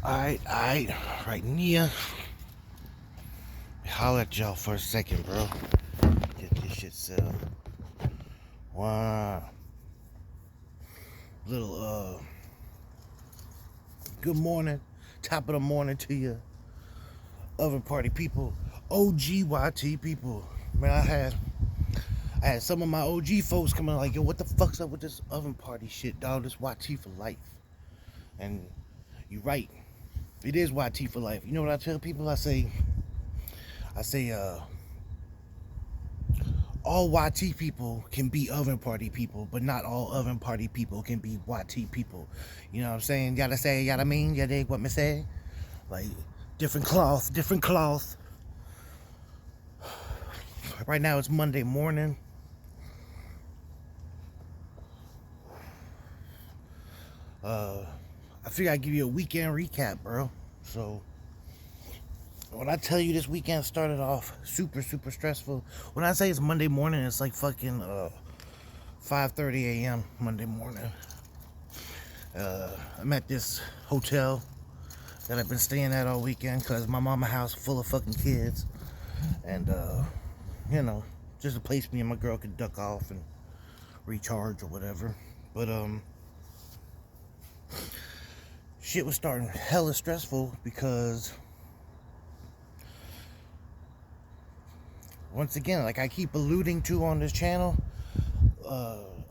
Alright, right Nia. Holler at y'all for a second, bro. Get this shit set up. Wow. Little, good morning. Top of the morning to you. Oven party people. OGYT people. Man, I had some of my OG folks coming like, yo, what the fuck's up with this oven party shit, dog? This YT for life. And you're right. It is YT for life. You know what I tell people? I say, all YT people can be oven party people, but not all oven party people can be YT people. You know what I'm saying? Yada say, yada mean, yada dig what me say? Like, different cloth, different cloth. Right now it's Monday morning. I figure I'd give you a weekend recap, bro. So, when I tell you this weekend started off super, super stressful, when I say it's Monday morning, it's like fucking 5:30 a.m. Monday morning. I'm at this hotel that I've been staying at all weekend because my mama house full of fucking kids. And, you know, just a place me and my girl could duck off and recharge or whatever. But, shit was starting hella stressful because, once again, like I keep alluding to on this channel,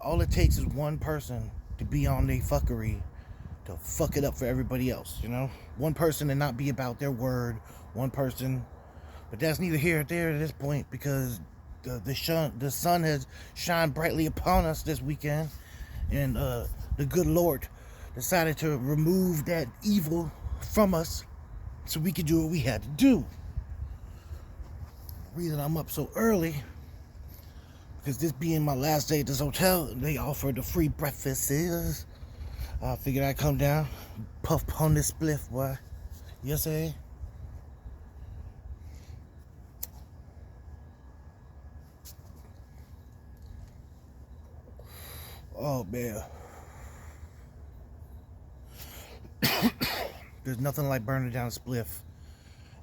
all it takes is one person to be on their fuckery to fuck it up for everybody else, you know? One person to not be about their word, one person, but that's neither here nor there at this point because the sun has shined brightly upon us this weekend, and the good Lord decided to remove that evil from us so we could do what we had to do. The reason I'm up so early, because this being my last day at this hotel, they offered the free breakfasts. I figured I'd come down, puff on this spliff, boy. Yes, sir. Oh, man. There's nothing like burning down a spliff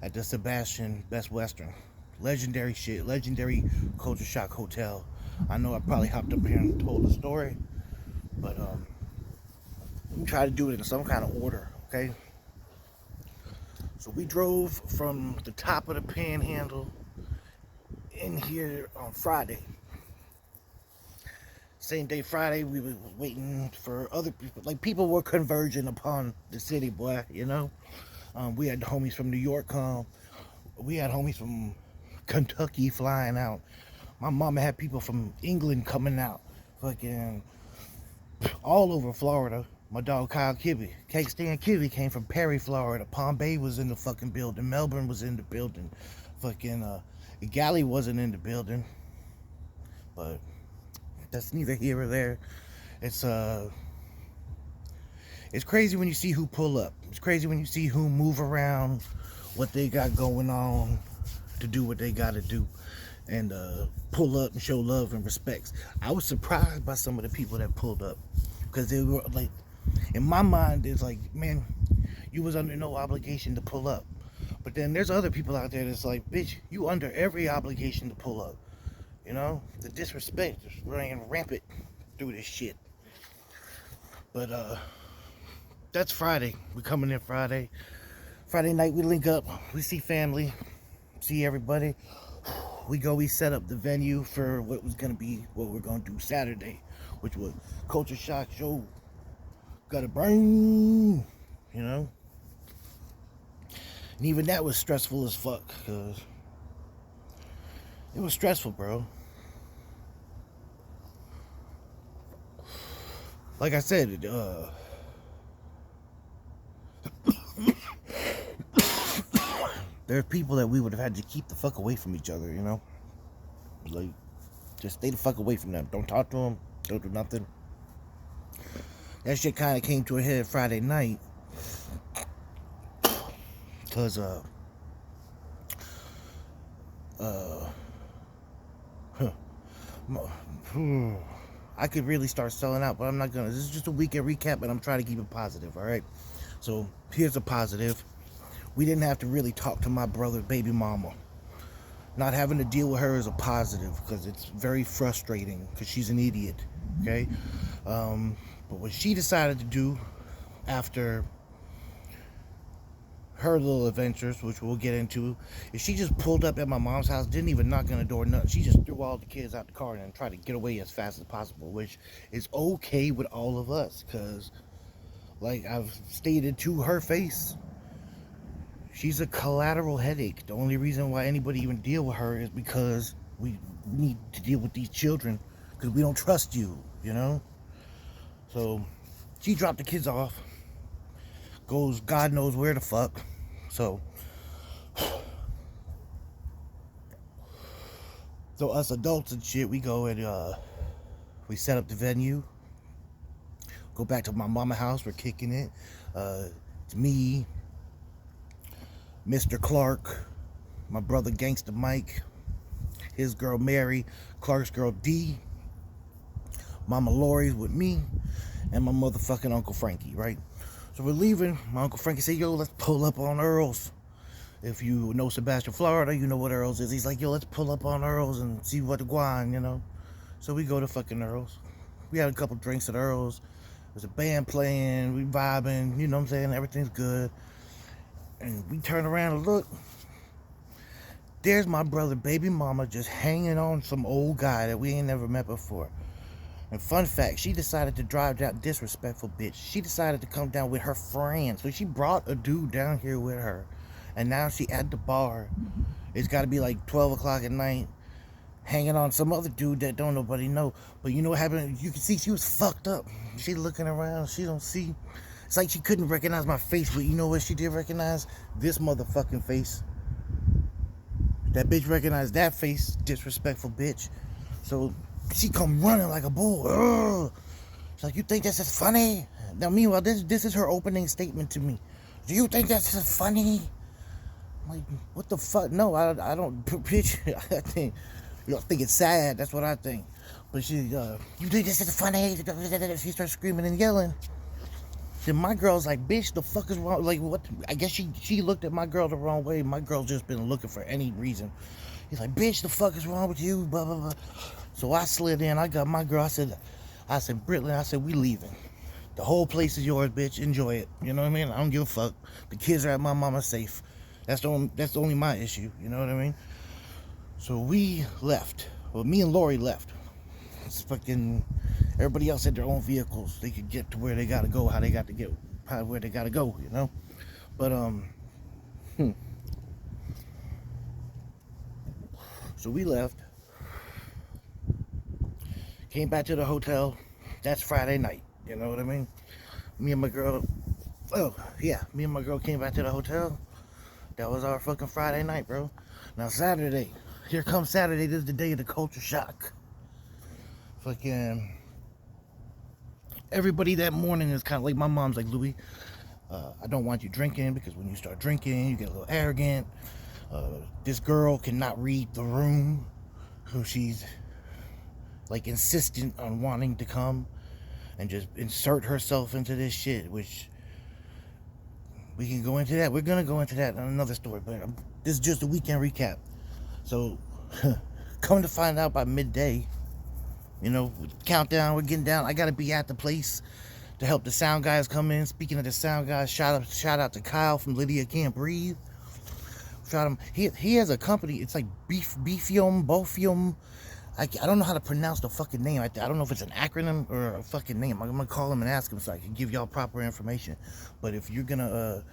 at the Sebastian Best Western. Legendary shit. Legendary Culture Shock Hotel. I know I probably hopped up here and told the story, but let me try to do it in some kind of order, okay? So we drove from the top of the Panhandle in here on Friday. Same day Friday, we were waiting for other people. Like, people were converging upon the city, boy, you know? We had homies from New York come. We had homies from Kentucky flying out. My mama had people from England coming out. Fucking all over Florida. My dog Kyle Kibbe. Cake Stand Kibbe came from Perry, Florida. Palm Bay was in the fucking building. Melbourne was in the building. Fucking Galley wasn't in the building. But that's neither here or there. It's crazy when you see who pull up. It's crazy when you see who move around, what they got going on to do what they gotta do, and pull up and show love and respects. I was surprised by some of the people that pulled up because they were like, in my mind, it's like, man, you was under no obligation to pull up. But then there's other people out there that's like, bitch, you under every obligation to pull up. You know, the disrespect is running rampant through this shit. But that's Friday. We coming in Friday. Friday night we link up. We see family, see everybody. We set up the venue for what was gonna be what we're gonna do Saturday, which was Culture Shock Show. Gotta burn, you know. And even that was stressful as fuck, cause it was stressful, bro. Like I said, there are people that we would have had to keep the fuck away from each other, you know? Like, just stay the fuck away from them. Don't talk to them. Don't do nothing. That shit kind of came to a head Friday night. Because, I could really start selling out, but I'm not gonna. This is just a weekend recap, but I'm trying to keep it positive, alright? So here's a positive. We didn't have to really talk to my brother's baby mama. Not having to deal with her is a positive because it's very frustrating because she's an idiot. Okay? But what she decided to do after her little adventures, which we'll get into, is she just pulled up at my mom's house, didn't even knock on the door, nothing. She just threw all the kids out the car and tried to get away as fast as possible, which is okay with all of us because, like I've stated to her face, she's a collateral headache. The only reason why anybody even deal with her is because we need to deal with these children because we don't trust you, you know? So she dropped the kids off, goes God knows where the fuck. So us adults and shit, we go and we set up the venue, go back to my mama house, we're kicking it. It's me, Mr. Clark, my brother Gangsta Mike, his girl Mary, Clark's girl D, Mama Lori's with me, and my motherfucking Uncle Frankie, right? So we're leaving. My Uncle Frankie said, yo, let's pull up on Earl's. If you know Sebastian, Florida, you know what Earl's is. He's like, yo, let's pull up on Earl's and see what the guan, you know? So we go to fucking Earl's. We had a couple drinks at Earl's. There's a band playing, we vibing, you know what I'm saying? Everything's good. And we turn around and look. There's my brother, baby mama, just hanging on some old guy that we ain't never met before. And fun fact, she decided to drive down, disrespectful bitch. She decided to come down with her friends. So she brought a dude down here with her. And now she at the bar. It's got to be like 12 o'clock at night. Hanging on some other dude that don't nobody know. But you know what happened? You can see she was fucked up. She looking around. She don't see. It's like she couldn't recognize my face. But you know what she did recognize? This motherfucking face. That bitch recognized that face. Disrespectful bitch. So she come running like a bull. Ugh. She's like, you think this is funny? Now, meanwhile, this is her opening statement to me. Do you think this is funny? I'm like, what the fuck? No, I don't, bitch. I think, I think it's sad. That's what I think. But she, you think this is funny? She starts screaming and yelling. Then my girl's like, bitch, the fuck is wrong? Like, what? I guess she looked at my girl the wrong way. My girl's just been looking for any reason. He's like, bitch, the fuck is wrong with you? Blah, blah, blah. So I slid in. I got my girl. I said, Britlin, I said, we leaving. The whole place is yours, bitch. Enjoy it. You know what I mean? I don't give a fuck. The kids are at my mama's safe. That's only my issue. You know what I mean? So we left. Well, me and Lori left. It's fucking everybody else had their own vehicles. They could get to where they gotta go, how they got to get, where they gotta go. You know, but So we left. Came back to the hotel. That's Friday night. You know what I mean? Me and my girl. Oh yeah, me and my girl came back to the hotel. That was our fucking Friday night, bro. Now Saturday. Here comes Saturday. This is the day of the culture shock. Fucking everybody that morning is kind of like, my mom's like, Louis, I don't want you drinking because when you start drinking, you get a little arrogant. This girl cannot read the room, so she's like insistent on wanting to come and just insert herself into this shit, which we can go into that. We're gonna go into that in another story, but this is just a weekend recap. So come to find out by midday, you know, countdown, we're getting down. I gotta be at the place to help the sound guys come in. Speaking of the sound guys, shout out to Kyle from Lydia Can't Breathe. Shout him. He has a company. It's like Bofium. I don't know how to pronounce the fucking name. I don't know if it's an acronym or a fucking name. I'm gonna call him and ask him so I can give y'all proper information. But if you're gonna,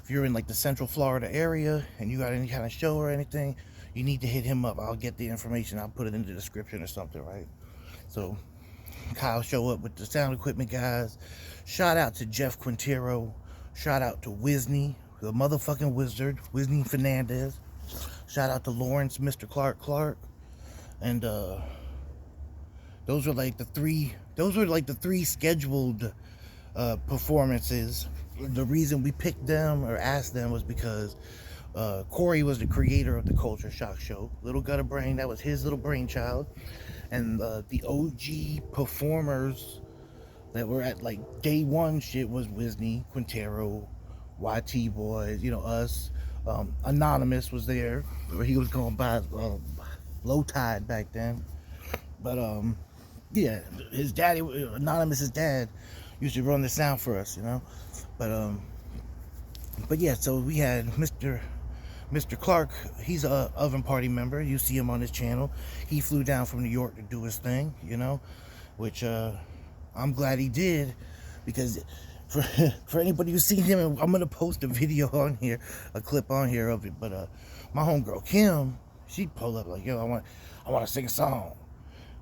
if you're in like the Central Florida area and you got any kind of show or anything, you need to hit him up. I'll get the information. I'll put it in the description or something, right? So Kyle show up with the sound equipment guys. Shout out to Jeff Quintero. Shout out to Wisney, the motherfucking wizard, Wisney Fernandez. Shout out to Lawrence, Mr. Clark. And those were like the three scheduled performances. The reason we picked them or asked them was because Corey was the creator of the Culture Shock Show. Little Gutter Brain, that was his little brainchild. And the OG performers that were at like day one shit was Wisney, Quintero, YT Boys, us. Anonymous was there. He was going by Low Tide back then. But yeah, his daddy, Anonymous's dad, used to run the sound for us, But yeah, so we had Mr. Clark. He's a Oven Party member. You see him on his channel. He flew down from New York to do his thing, which I'm glad he did, because for anybody who's seen him, I'm gonna post a video on here, a clip on here of it. But my homegirl Kim, she'd pull up like, yo, I want to sing a song.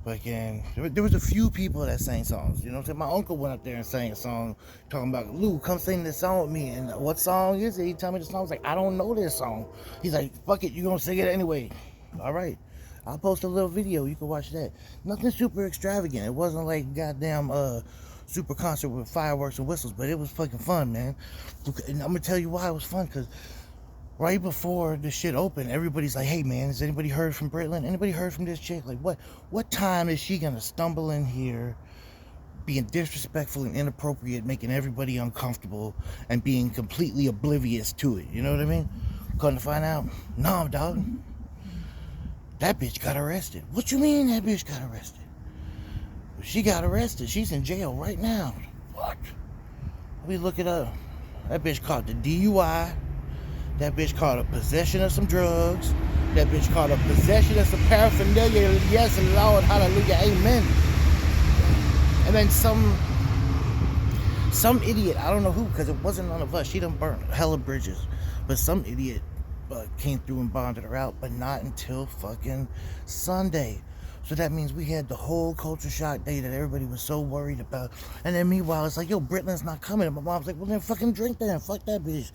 Fucking, there was a few people that sang songs, So my uncle went up there and sang a song, talking about, Lou, come sing this song with me. And what song is it? He told me the song. I was like, I don't know this song. He's like, fuck it, you gonna sing it anyway. All right, I'll post a little video, you can watch that. Nothing super extravagant. It wasn't like goddamn super concert with fireworks and whistles, but it was fucking fun, man. And I'm gonna tell you why it was fun, because right before the shit opened, everybody's like, hey man, has anybody heard from Britland? Anybody heard from this chick? Like, what time is she gonna stumble in here being disrespectful and inappropriate, making everybody uncomfortable and being completely oblivious to it? You know what I mean? Couldn't find out. No, dog, that bitch got arrested. What you mean that bitch got arrested? She got arrested. She's in jail right now. What? We look it up. That bitch caught the DUI. That bitch caught a possession of some drugs. That bitch caught a possession of some paraphernalia. Yes, Lord, hallelujah, amen. And then some idiot, I don't know who, because it wasn't none of us. She done burnt hella bridges. But some idiot came through and bonded her out, but not until fucking Sunday. So that means we had the whole culture shock day that everybody was so worried about. And then meanwhile, it's like, yo, Britland's not coming. And my mom's like, well, then fucking drink then. Fuck that bitch.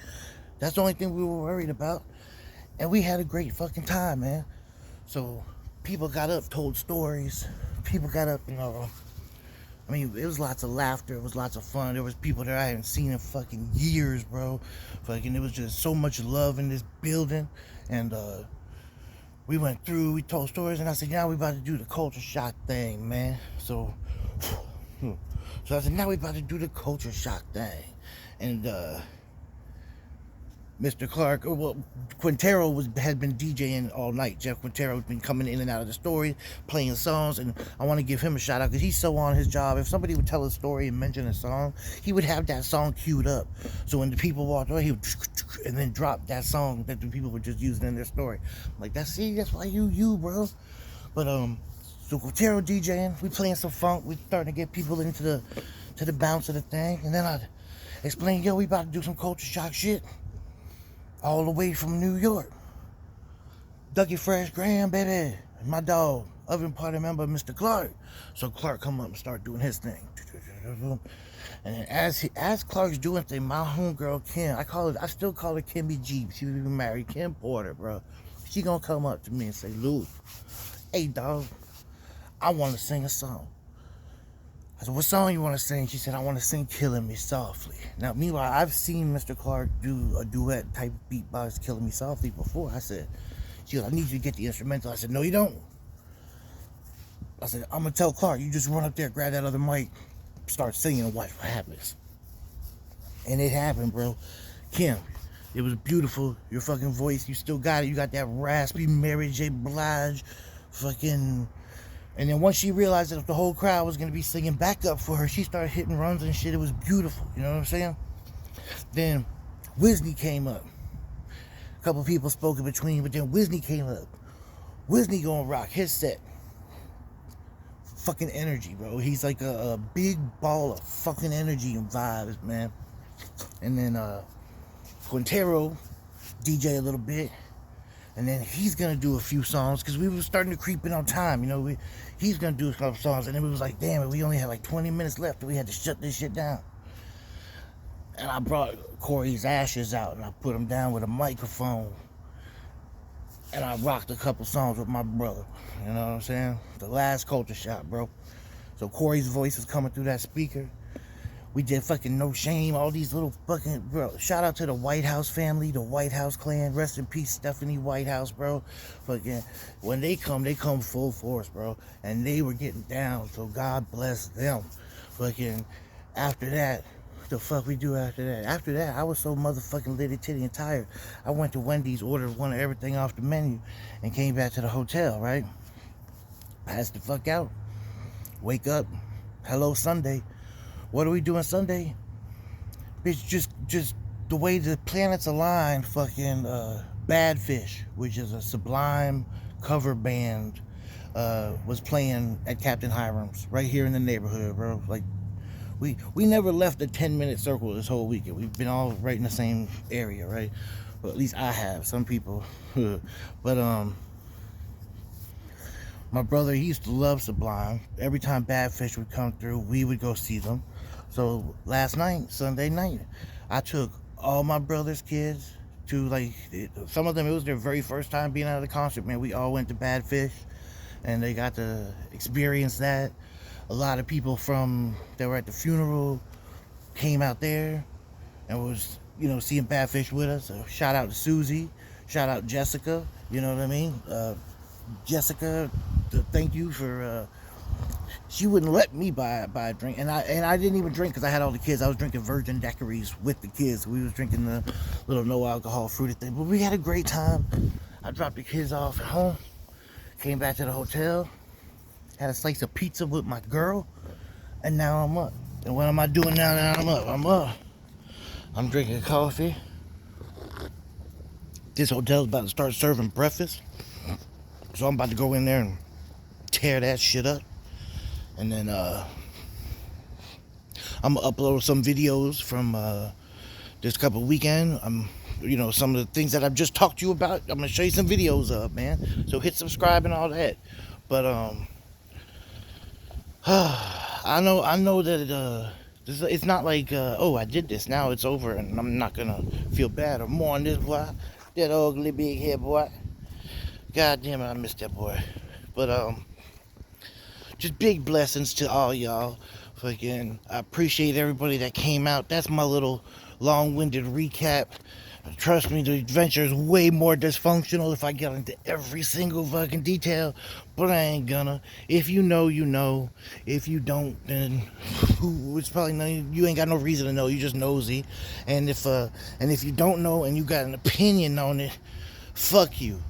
That's the only thing we were worried about. And we had a great fucking time, man. So people got up, told stories. People got up, I mean, it was lots of laughter. It was lots of fun. There was people that I hadn't seen in fucking years, bro. Fucking, it was just so much love in this building. And we went through, we told stories, and I said, now we about to do the culture shock thing, man. So I said, now we about to do the culture shock thing. And Mr. Clark, Quintero had been DJing all night. Jeff Quintero has been coming in and out of the story, playing songs, and I want to give him a shout out because he's so on his job. If somebody would tell a story and mention a song, he would have that song queued up. So when the people walked away, he would and then drop that song that the people were just using in their story. I'm like, that's why you, bro. But so Quintero DJing, we playing some funk, we starting to get people into the bounce of the thing, and then I explained, yo, we about to do some culture shock shit. All the way from New York. Dougie Fresh Graham, baby. And my dog, Oven Party member, Mr. Clark. So Clark come up and start doing his thing. And as Clark's doing thing, my homegirl Kim, I still call her Kimmy G. She was even married, Kim Porter, bro. She gonna come up to me and say, Lou, hey dog, I wanna sing a song. I said, what song you want to sing? She said, I want to sing Killing Me Softly. Now, meanwhile, I've seen Mr. Clark do a duet type beatbox, Killing Me Softly, before. She goes, I need you to get the instrumental. I said, no, you don't. I said, I'm going to tell Clark, you just run up there, grab that other mic, start singing and watch what happens. And it happened, bro. Kim, it was beautiful. Your fucking voice, you still got it. You got that raspy Mary J. Blige fucking... And then once she realized that the whole crowd was going to be singing backup for her, she started hitting runs and shit. It was beautiful. You know what I'm saying? Then Wisney came up. A couple people spoke in between, but then Wisney came up. Wisney gonna rock his set. Fucking energy, bro. He's like a big ball of fucking energy and vibes, man. And then Quintero DJ a little bit. And then he's going to do a few songs because we were starting to creep in on time. He's going to do a couple songs. And then we was like, damn it, we only had like 20 minutes left. And we had to shut this shit down. And I brought Corey's ashes out and I put him down with a microphone. And I rocked a couple songs with my brother. You know what I'm saying? The last culture shot, bro. So Corey's voice was coming through that speaker. We did fucking No Shame, all these little fucking, bro. Shout out to the White House family, the White House clan. Rest in peace, Stephanie Whitehouse, bro. Fucking, when they come full force, bro. And they were getting down, so God bless them. Fucking, after that, What the fuck we do after that? After that, I was so motherfucking litty titty and tired. I went to Wendy's, ordered one of everything off the menu, and came back to the hotel, right? Passed the fuck out. Wake up. Hello, Sunday. What are we doing Sunday? Bitch, just the way the planets align, fucking Badfish, which is a Sublime cover band, was playing at Captain Hiram's right here in the neighborhood, bro. Like, we never left the 10-minute circle this whole weekend. We've been all right in the same area, right? Well, at least I have. Some people, but my brother, he used to love Sublime. Every time Badfish would come through, we would go see them. So last night, Sunday night, I took all my brother's kids to, like, some of them, it was their very first time being at a concert, man. We all went to Badfish, and they got to experience that. A lot of people that were at the funeral came out there and was, seeing Badfish with us. So shout out to Susie, shout out Jessica, you know what I mean? Jessica, thank you for, she wouldn't let me buy a drink, and I didn't even drink because I had all the kids. I was drinking virgin daiquiris with the kids. We was drinking the little no alcohol fruited thing, but we had a great time. I dropped the kids off at home, came back to the hotel, had a slice of pizza with my girl, and now I'm up. And what am I doing now that I'm up? I'm drinking coffee. This hotel's about to start serving breakfast, so I'm about to go in there and tear that shit up. And then I'm gonna upload some videos from this couple weekend. Some of the things that I've just talked to you about, I'm gonna show you some videos of, man. So hit subscribe and all that. But I know that it's not like oh, I did this, now it's over and I'm not gonna feel bad or mourn this boy, that ugly big head boy. God damn it, I missed that boy. But just big blessings to all y'all. Fucking, I appreciate everybody that came out. That's my little long-winded recap. Trust me, the adventure is way more dysfunctional if I get into every single fucking detail, but I ain't gonna. If you know, you know. If you don't, then it's probably you ain't got no reason to know. You just nosy. And if you don't know and you got an opinion on it, fuck you.